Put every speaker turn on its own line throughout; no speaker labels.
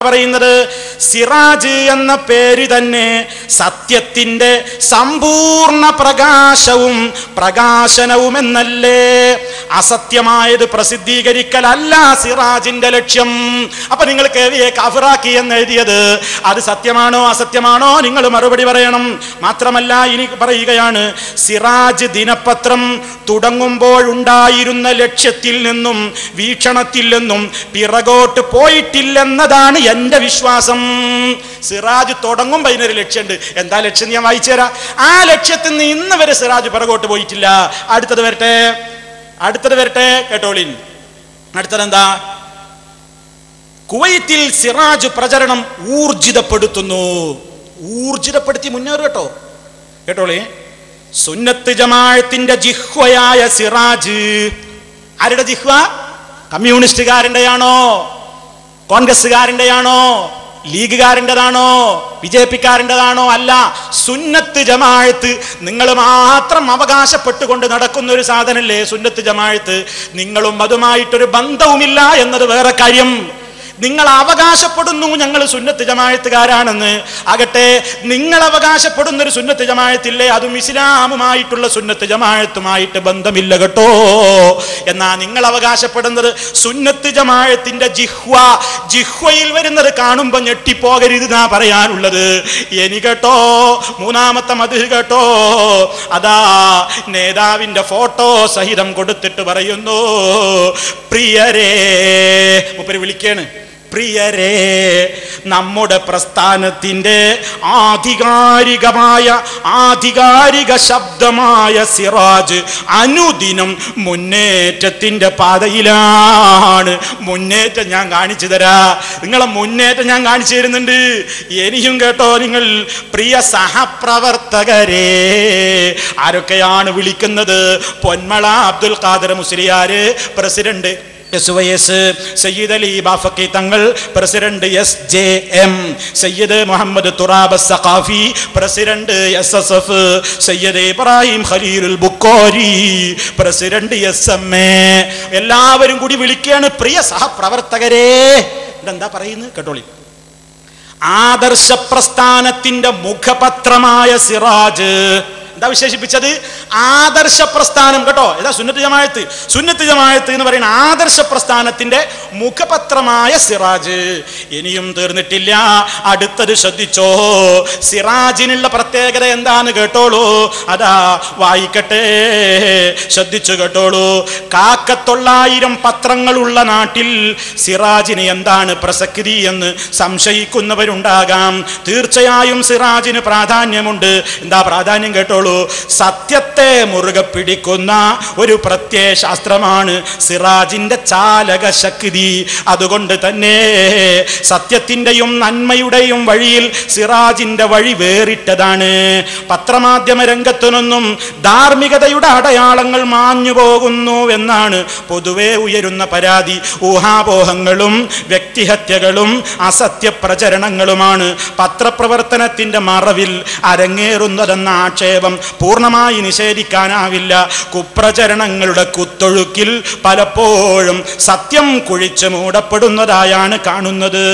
പറയുന്നത് സിറാജ് എന്ന പേര് തന്നെ സത്യത്തിന്റെ സമ്പൂർണ്ണ പ്രകാശനവും എന്നല്ലേ? അസത്യമായത് പ്രസിദ്ധീകരിക്കലല്ല സിറാജിന്റെ ലക്ഷ്യം. അപ്പൊ നിങ്ങൾ കേവിയെ കാഫിറാക്കി എന്ന് എഴുതിയത് അത് സത്യമാണോ അസത്യമാണോ നിങ്ങൾ മറുപടി പറയണം. മാത്രമല്ല ഇനി പറയുകയാണ്, സിറാജ് ദിനപത്രം തുടങ്ങുമ്പോഴുണ്ടായിരുന്ന ലക്ഷ്യത്തിൽ നിന്നും വീക്ഷണത്തിൽ നിന്നും പിറകോട്ട് പോയിട്ടില്ലെന്നതാണ് എന്റെ വിശ്വാസം. സിറാജ് തുടങ്ങുമ്പോൾ അതിനൊരു ലക്ഷ്യമുണ്ട്. എന്താ ലക്ഷ്യം ഞാൻ വായിച്ചു തരാം. ആ ലക്ഷ്യത്തിൽ നിന്ന് ഇന്ന് വരെ സിറാജ് പിറകോട്ട് പോയിട്ടില്ല. അടുത്തത് വരട്ടെ കേട്ടോളിൻ. അടുത്തതെന്താ? കുവൈത്തിൽ സിറാജ് പ്രചരണം ഊർജിതപ്പെടുത്തി മുന്നേറും കേട്ടോളേ. സുന്നത്ത് ജമാഅത്തിന്റെ ജിഹ്വയായ സിറാജ് ആരുടെ ജിഹ്വ? കമ്മ്യൂണിസ്റ്റുകാരൻ്റെയാണോ? കോൺഗ്രസ്സുകാരൻ്റെയാണോ? ലീഗുകാരൻ്റെതാണോ? ബിജെപിക്കാരൻ്റെതാണോ? അല്ല, സുന്നത്ത് ജമാഅത്ത്. നിങ്ങൾ മാത്രം അവകാശപ്പെട്ടുകൊണ്ട് നടക്കുന്ന ഒരു സാധനല്ലേ സുന്നത്ത് ജമാഅത്ത്. നിങ്ങളും അതുമായിട്ടൊരു ബന്ധവുമില്ല എന്നത് വേറെ കാര്യം. നിങ്ങൾ അവകാശപ്പെടുന്നു ഞങ്ങൾ സുന്നത്ത് ജമാഅത്തുകാരാണെന്ന്. ആകട്ടെ, നിങ്ങൾ അവകാശപ്പെടുന്നൊരു സുന്നത്ത് ജമാഅത്തില്ലേ, അതും ഇസ്ലാമുമായിട്ടുള്ള സുന്നത്ത് ജമാഅത്തുമായിട്ട് ബന്ധമില്ല കേട്ടോ. എന്നാ നിങ്ങൾ അവകാശപ്പെടുന്നത് സുന്നത്ത് ജമാഅത്തിന്റെ ജിഹ്വയിൽ വരുന്നത് കാണുമ്പോൾ ഞെട്ടിപ്പോകരുതെന്നാ പറയാനുള്ളത്. ഇനി കേട്ടോ, മൂന്നാമത്തെ മദ്ഹ് കേട്ടോ. അതാ നേതാവിന്റെ ഫോട്ടോ സഹിതം കൊടുത്തിട്ട് പറയുന്നു, പ്രിയരേ, മൂപ്പര് വിളിക്കാണ്, പ്രിയരേ, നമ്മുടെ പ്രസ്ഥാനത്തിന്റെ ആധികാരിക ശബ്ദമായ സിറാജ് അനുദിനം മുന്നേറ്റത്തിന്റെ പാതയിലാണ്. മുന്നേറ്റം ഞാൻ കാണിച്ചു തരാ. നിങ്ങളെ മുന്നേറ്റം ഞാൻ കാണിച്ചു തരുന്നുണ്ട്. ഇനിയും കേട്ടോ നിങ്ങൾ, പ്രിയ സഹപ്രവർത്തകരെ. ആരൊക്കെയാണ് വിളിക്കുന്നത്? Ponmala Abdul Khader Musliyar president, SYS Sayyid Ali Bafaqi Thangal president, SJM Sayyid Muhammad Thurab Saqafi president, SSF Sayyid Ibrahim Khaleelul Bukhari president, SMA. എല്ലാവരും കൂടി വിളിക്കുകയാണ്, പ്രിയ സഹപ്രവർത്തകരെ. ഇതെന്താ പറയുന്നത് കേട്ടോളി. ആദർശ പ്രസ്ഥാനത്തിന്റെ മുഖപത്രമായ സിറാജ് എന്താ വിശേഷിപ്പിച്ചത്? ആദർശ പ്രസ്ഥാനം കേട്ടോ. ഏതാ? സുന്നത്ത് ജമാഅത്ത് എന്ന് പറയുന്ന ആദർശ പ്രസ്ഥാനത്തിന്റെ മുഖപത്രമായ സിറാജ്. ഇനിയും തീർന്നിട്ടില്ല, അടുത്തത് ശ്രദ്ധിച്ചോ. സിറാജിനുള്ള പ്രത്യേകത എന്താന്ന് കേട്ടോളൂ. അതാ വായിക്കട്ടെ, ശ്രദ്ധിച്ചു കേട്ടോളൂ. 900 പത്രങ്ങളുള്ള നാട്ടിൽ സിറാജിന് എന്താണ് പ്രസക്തി എന്ന് സംശയിക്കുന്നവരുണ്ടാകാം. തീർച്ചയായും സിറാജിന് പ്രാധാന്യമുണ്ട്. എന്താ പ്രാധാന്യം കേട്ടോളൂ. സത്യത്തെ മുറുകെ പിടിക്കുന്ന ഒരു പ്രത്യയശാസ്ത്രമാണ് സിറാജിന്റെ ചാലക ശക്തി. അതുകൊണ്ട് തന്നെ സത്യത്തിന്റെയും നന്മയുടെയും വഴിയിൽ സിറാജിന്റെ വഴി വേറിട്ടതാണ്. പത്രമാധ്യമ രംഗത്തു നിന്നും ധാർമ്മികതയുടെ അടയാളങ്ങൾ മാഞ്ഞു പോകുന്നു എന്നാണ് പൊതുവെ ഉയരുന്ന പരാതി. ഊഹാപോഹങ്ങളും വ്യക്തിഹത്യകളും അസത്യ പ്രചരണങ്ങളുമാണ് പത്രപ്രവർത്തനത്തിന്റെ മറവിൽ അരങ്ങേറുന്നതെന്ന ആക്ഷേപം പൂർണ്ണമായി നിഷേധിക്കാനാവില്ല. കുപ്രചരണങ്ങളുടെ കുത്തൊഴുക്കിൽ പലപ്പോഴും സത്യം കുഴിച്ചു മൂടപ്പെടുന്നതായാണ് കാണുന്നത്.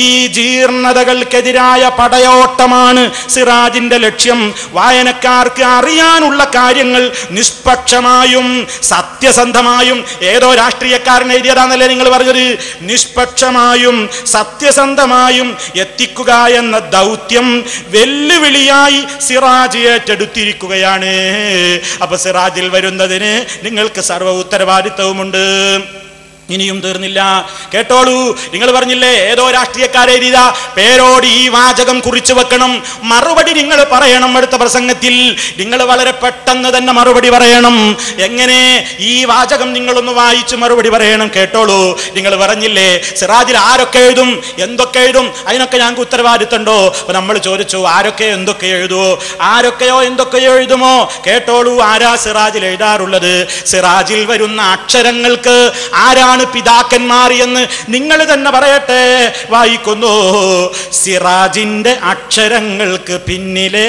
ഈ ജീർണതകൾക്കെതിരായ പടയോട്ടമാണ് സിറാജിന്റെ ലക്ഷ്യം. വായനക്കാർക്ക് അറിയാനുള്ള കാര്യങ്ങൾ നിഷ്പക്ഷമായും സത്യസന്ധമായും, ഏതോ രാഷ്ട്രീയക്കാരൻ എഴുതിയതാണല്ലേ നിങ്ങൾ പറഞ്ഞത്, നിഷ്പക്ഷമായും സത്യസന്ധമായും എത്തിക്കുക എന്ന ദൗത്യം വെല്ലുവിളിയായി സിറാജ് ഏറ്റെടുത്തിരിക്കുകയാണ്. അപ്പൊ സിറാജിൽ വരുന്നതിന് നിങ്ങൾക്ക് സർവ്വ ഉത്തരവാദിത്വവുമുണ്ട്. ഇനിയും തീർന്നില്ല, കേട്ടോളൂ. നിങ്ങൾ പറഞ്ഞില്ലേ ഏതോ രാഷ്ട്രീയക്കാരെ എഴുതിയ പേരോട് ഈ വാചകം കുറിച്ചു വെക്കണം. മറുപടി നിങ്ങൾ പറയണം. അടുത്ത പ്രസംഗത്തിൽ നിങ്ങൾ വളരെ പെട്ടെന്ന് തന്നെ മറുപടി പറയണം. എങ്ങനെ? ഈ വാചകം നിങ്ങളൊന്ന് വായിച്ച് മറുപടി പറയണം. കേട്ടോളൂ. നിങ്ങൾ പറഞ്ഞില്ലേ സിറാജിൽ ആരൊക്കെ എഴുതും, എന്തൊക്കെ എഴുതും, അതിനൊക്കെ ഞങ്ങൾക്ക് ഉത്തരവാദിത്തമുണ്ടോ? അപ്പൊ നമ്മൾ ചോദിച്ചു, ആരൊക്കെ എന്തൊക്കെ എഴുതുമോ? ആരൊക്കെയോ എന്തൊക്കെയോ എഴുതുമോ? കേട്ടോളൂ, ആരാ സിറാജിൽ എഴുതാറുള്ളത്? സിറാജിൽ വരുന്ന അക്ഷരങ്ങൾക്ക് ആരാണ് ആരാണ് പിതാക്കന്മാർ എന്ന് നിങ്ങൾ തന്നെ പറയട്ടെ. വായിക്കുന്നു, സിറാജിന്റെ അക്ഷരങ്ങൾക്ക് പിന്നിലെ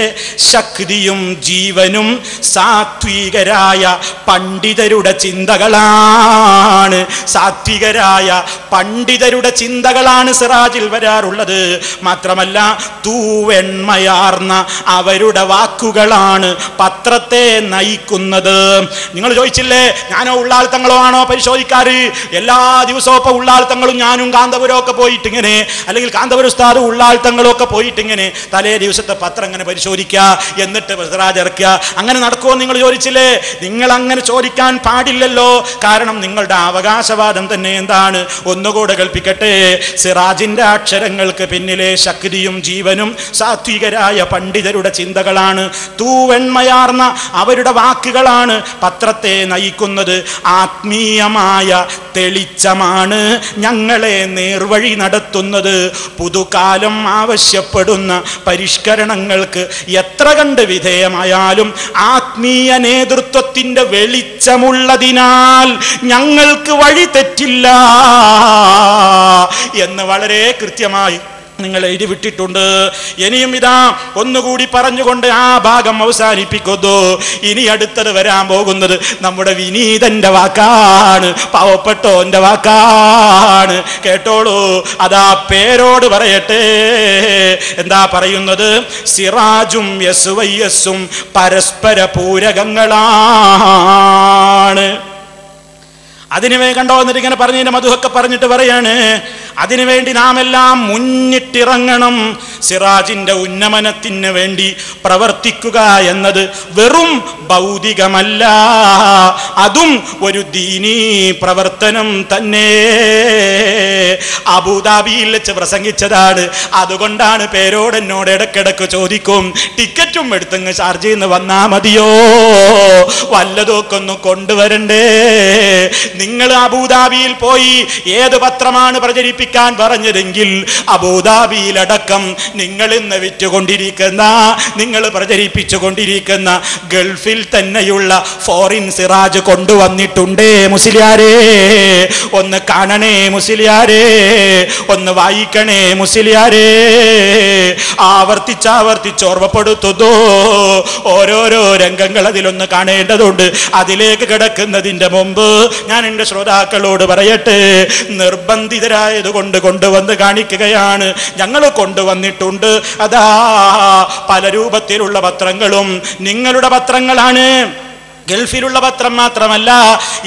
ശക്തിയും ജീവനും സാത്വികരായ പണ്ഡിതരുടെ ചിന്തകളാണ്. സാത്വികരായ പണ്ഡിതരുടെ ചിന്തകളാണ് സിറാജിൽ വരാറുള്ളത്. മാത്രമല്ല, തൂവെണ്മയാർന്ന അവരുടെ വാക്കുകളാണ് പത്രത്തെ നയിക്കുന്നത്. നിങ്ങൾ ചോദിച്ചില്ലേ, ഞാനോ ഉള്ളാൾ തങ്ങളോ ആണോ പരിശോധിക്കാറ്? എല്ലാ ദിവസവും ഇപ്പൊ ഉള്ളാൾ തങ്ങളും ഞാനും കാന്തപുരം ഒക്കെ പോയിട്ടിങ്ങനെ, അല്ലെങ്കിൽ കാന്തപുരം ഉസ്താദും ഉള്ളാൾ തങ്ങളും ഒക്കെ പോയിട്ടിങ്ങനെ തലേ ദിവസത്തെ പത്രം ഇങ്ങനെ പരിശോധിക്കുക, എന്നിട്ട് സിറാജ് ഇറക്കുക. അങ്ങനെ നടക്കുമോ നിങ്ങൾ ചോദിച്ചില്ലേ? നിങ്ങൾ അങ്ങനെ ചോദിക്കാൻ പാടില്ലല്ലോ. കാരണം നിങ്ങളുടെ അവകാശവാദം തന്നെ എന്താണ്? ഒന്നുകൂടെ കൽപ്പിക്കട്ടെ. സിറാജിന്റെ അക്ഷരങ്ങൾക്ക് പിന്നിലെ ശക്തിയും ജീവനും സാത്വികരായ പണ്ഡിതരുടെ ചിന്തകളാണ്. തൂവെണ്മയാർന്ന അവരുടെ വാക്കുകളാണ് പത്രത്തെ നയിക്കുന്നത്. ആത്മീയമായ തെളിച്ചമാണ് ഞങ്ങളെ നേർവഴി നടത്തുന്നത്. പുതുകാലം ആവശ്യപ്പെടുന്ന പരിഷ്കരണങ്ങൾക്ക് എത്ര കണ്ട് വിധേയമായാലും ആത്മീയ നേതൃത്വത്തിന്റെ വെളിച്ചമുള്ളതിനാൽ ഞങ്ങൾക്ക് വഴി തെറ്റില്ല എന്ന് വളരെ കൃത്യമായി നിങ്ങൾ എഴുതി വിട്ടിട്ടുണ്ട്. ഇനിയും ഇതാ ഒന്നുകൂടി പറഞ്ഞുകൊണ്ട് ആ ഭാഗം അവസാനിപ്പിക്കുന്നു. ഇനി അടുത്തത് വരാൻ പോകുന്നത് നമ്മുടെ വിനീതന്റെ വാക്കാണ്, പാവപ്പെട്ടോന്റെ വാക്കാണ്. കേട്ടോളൂ, അതാ പേരോട് പറയട്ടെ. എന്താ പറയുന്നത്? സിറാജും യസ്വയ്യസും പരസ്പര പൂരകങ്ങളാണ്. അതിനുവേ കണ്ടോ എന്നിട്ട് ഇങ്ങനെ പറഞ്ഞതിന്റെ മധുവൊക്കെ പറഞ്ഞിട്ട് പറയാണ്, അതിനുവേണ്ടി നാം എല്ലാം മുന്നിട്ടിറങ്ങണം. സിറാജിന്റെ ഉന്നമനത്തിന് വേണ്ടി പ്രവർത്തിക്കുക എന്നത് വെറും ഭൗതികമല്ല, അതും ഒരു ദീനീ പ്രവർത്തനം തന്നെ. അബുദാബിയിൽ വെച്ച് പ്രസംഗിച്ചതാണ്. അതുകൊണ്ടാണ് പേരോട് എന്നോട് ഇടക്കിടക്ക് ചോദിക്കും, ടിക്കറ്റും എടുത്തങ്ങ് ചാർജ് ചെയ്യുന്ന വന്നാ മതിയോ, വല്ലതൊക്കെ ഒന്ന് കൊണ്ടുവരണ്ടേ? നിങ്ങൾ അബുദാബിയിൽ പോയി ഏത് പത്രമാണ് പ്രചരിപ്പിക്കാൻ പറഞ്ഞതെങ്കിൽ അബുദാബിയിലടക്കം നിങ്ങൾ ഇന്ന് വിറ്റുകൊണ്ടിരിക്കുന്ന, നിങ്ങൾ പ്രചരിപ്പിച്ചു കൊണ്ടിരിക്കുന്ന ഗൾഫിൽ തന്നെയുള്ള ഫോറിൻ സിറാജ് കൊണ്ടുവന്നിട്ടുണ്ടേ മുസ്ലിയാരേ. ഒന്ന് കാണണേ മുസ്ലിയാരേ, ഒന്ന് വായിക്കണേ മുസ്ലിയാരേ. ആവർത്തിച്ചാവർത്തിച്ച് ഓർമ്മപ്പെടുത്തുന്നു. ഓരോരോ രംഗങ്ങൾ അതിലൊന്ന് കാണേണ്ടതുണ്ട്. അതിലേക്ക് കിടക്കുന്നതിന്റെ മുമ്പ് ഞാൻ എന്റെ ശ്രോതാക്കളോട് പറയട്ടെ, നിർബന്ധിതരായതുകൊണ്ട് കൊണ്ടുവന്ന് കാണിക്കുകയാണ്. ഞങ്ങൾ കൊണ്ടുവന്നിട്ടുണ്ട്. അതാ പല രൂപത്തിലുള്ള പത്രങ്ങളും നിങ്ങളുടെ പത്രങ്ങളാണ്. ഗൾഫിലുള്ള പത്രം മാത്രമല്ല,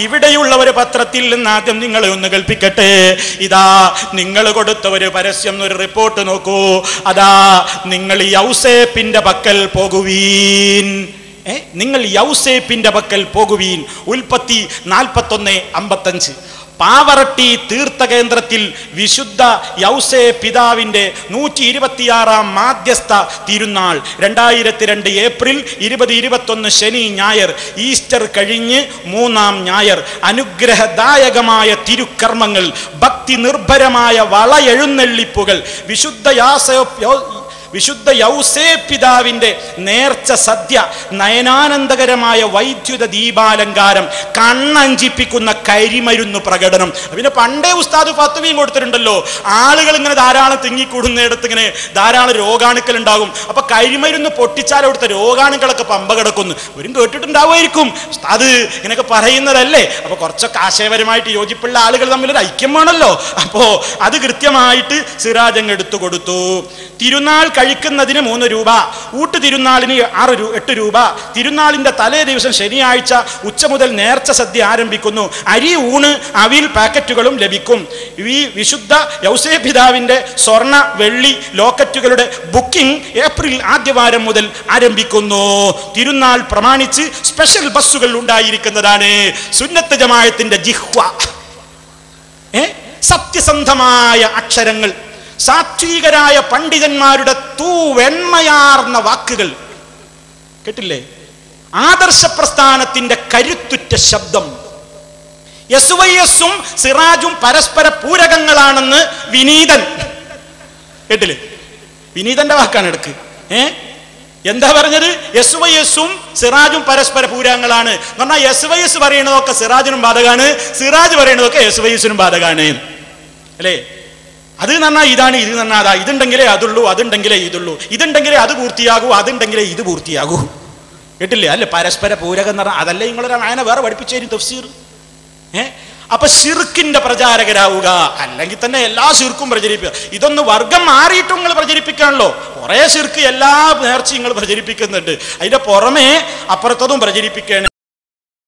ഇവിടെയുള്ള ഒരു പത്രത്തിൽ നിന്ന് ആദ്യം നിങ്ങളെ ഒന്ന് കേൾപ്പിക്കട്ടെ. ഇതാ നിങ്ങൾ കൊടുത്ത ഒരു പരസ്യം, ഒരു റിപ്പോർട്ട് നോക്കൂ. അതാ, നിങ്ങൾ യൗസേപ്പിന്റെ പക്കൽ പോകുവീൻ. നിങ്ങൾ യൗസേപ്പിന്റെ പക്കൽ പോകുവീൻ. ഉൽപ്പത്തി 41:55. പാവറട്ടി തീർത്ഥകേന്ദ്രത്തിൽ വിശുദ്ധ യൗസേ പിതാവിന്റെ 126-ാം മാധ്യസ്ഥ തിരുനാൾ 2002 ഏപ്രിൽ 2021 ശനി ഞായർ, ഈസ്റ്റർ കഴിഞ്ഞ് 3-ാം ഞായർ, അനുഗ്രഹദായകമായ തിരുക്കർമ്മങ്ങൾ, ഭക്തി നിർഭരമായ വളയെഴുന്നള്ളിപ്പുകൾ, വിശുദ്ധ യൗസേ പിതാവിന്റെ നേർച്ച സദ്യ, നയനാനന്ദകരമായ വൈദ്യുത ദീപാലങ്കാരം, കണ്ണഞ്ചിപ്പിക്കുന്ന കരിമരുന്ന് പ്രകടനം. പിന്നെ പണ്ടേ ഉസ്താദ് ഫത്വയും കൊടുത്തിട്ടുണ്ടല്ലോ, ആളുകൾ ഇങ്ങനെ ധാരാളം തിങ്ങിക്കൂടുന്നിടത്ത് ഇങ്ങനെ ധാരാളം രോഗാണുക്കൾ ഉണ്ടാകും. അപ്പൊ കരിമരുന്ന് പൊട്ടിച്ചാൽ അവിടുത്തെ രോഗാണുക്കളൊക്കെ പമ്പ കിടക്കുന്നു. ഇവരും കേട്ടിട്ടുണ്ടാവുമായിരിക്കും, ഉസ്താദ് ഇങ്ങനെയൊക്കെ പറയുന്നതല്ലേ. അപ്പൊ കുറച്ചൊക്കെ ആശയപരമായിട്ട് യോജിപ്പുള്ള ആളുകൾ തമ്മിലൊരു ഐക്യം വേണമല്ലോ. അപ്പോ അത് കൃത്യമായിട്ട് സിറാജ് എടുത്തു കൊടുത്തു. തിരുനാൾ കഴിക്കുന്നതിന് 3 രൂപ, ഊട്ട് തിരുനാളിന് 8 രൂപ. തിരുനാളിന്റെ തലേ ദിവസം ശനിയാഴ്ച ഉച്ച മുതൽ നേർച്ച സദ്യ ആരംഭിക്കുന്നു. അരി, ഊണ്, അവിൽ പാക്കറ്റുകളും ലഭിക്കും. ഈ വിശുദ്ധ യൗസേ പിതാവിന്റെ സ്വർണ്ണ വെള്ളി ലോക്കറ്റുകളുടെ ബുക്കിംഗ് ഏപ്രിൽ ആദ്യവാരം മുതൽ ആരംഭിക്കുന്നു. തിരുനാൾ പ്രമാണിച്ച് സ്പെഷ്യൽ ബസ്സുകൾ ഉണ്ടായിരിക്കുന്നതാണ്. സുന്നത്ത് ജമാഅത്തിന്റെ ജിഹ്വ, സത്യസന്ധമായ അക്ഷരങ്ങൾ, സാത്വികരായ പണ്ഡിതന്മാരുടെ തൂവെണ്മയാർന്ന വാക്കുകൾ കേട്ടില്ലേ? ആദർശ പ്രസ്ഥാനത്തിന്റെ കരുത്തുറ്റ ശബ്ദം. യസ്വയ്യസും സിറാജും പരസ്പര പൂരകങ്ങളാണെന്ന് വിനീതൻ കേട്ടില്ലേ? വിനീതന്റെ വാക്കാണ് എടുക്ക്. എന്താ പറഞ്ഞത്? SYSും സിറാജും പരസ്പര പൂരകങ്ങളാണ് എന്ന് പറഞ്ഞാൽ SYS പറയുന്നതൊക്കെ സിറാജിനും ബാധകാണ്, സിറാജ് പറയുന്നതൊക്കെ SYSനും ബാധകാണ് അല്ലേ? അത് പറഞ്ഞാൽ ഇതാണ്, ഇത് പറഞ്ഞാൽ അതാ, ഇതുണ്ടെങ്കിലേ അതുള്ളൂ, അതുണ്ടെങ്കിലേ ഇതുള്ളൂ, ഇതുണ്ടെങ്കിലേ അത് പൂർത്തിയാകൂ, അതുണ്ടെങ്കിലേ ഇത് പൂർത്തിയാകൂ. കേട്ടില്ലേ? അല്ലേ പരസ്പര പൂരകം എന്ന് പറഞ്ഞാൽ അതല്ലേ നിങ്ങളൊരു ആയന വേറെ പഠിപ്പിച്ചേരും തഫ്സീർ. അപ്പൊ ശിർക്കിന്റെ പ്രചാരകരാവുക, അല്ലെങ്കിൽ തന്നെ എല്ലാ ശിർക്കും പ്രചരിപ്പിക്കുക. ഇതൊന്ന് വർഗം മാറിയിട്ടും നിങ്ങൾ പ്രചരിപ്പിക്കാണല്ലോ. കുറെ ശിർക്ക് എല്ലാ നേർച്ചയും നിങ്ങൾ പ്രചരിപ്പിക്കുന്നുണ്ട്, അതിന്റെ പുറമെ അപ്പുറത്തതും പ്രചരിപ്പിക്കുകയാണ്.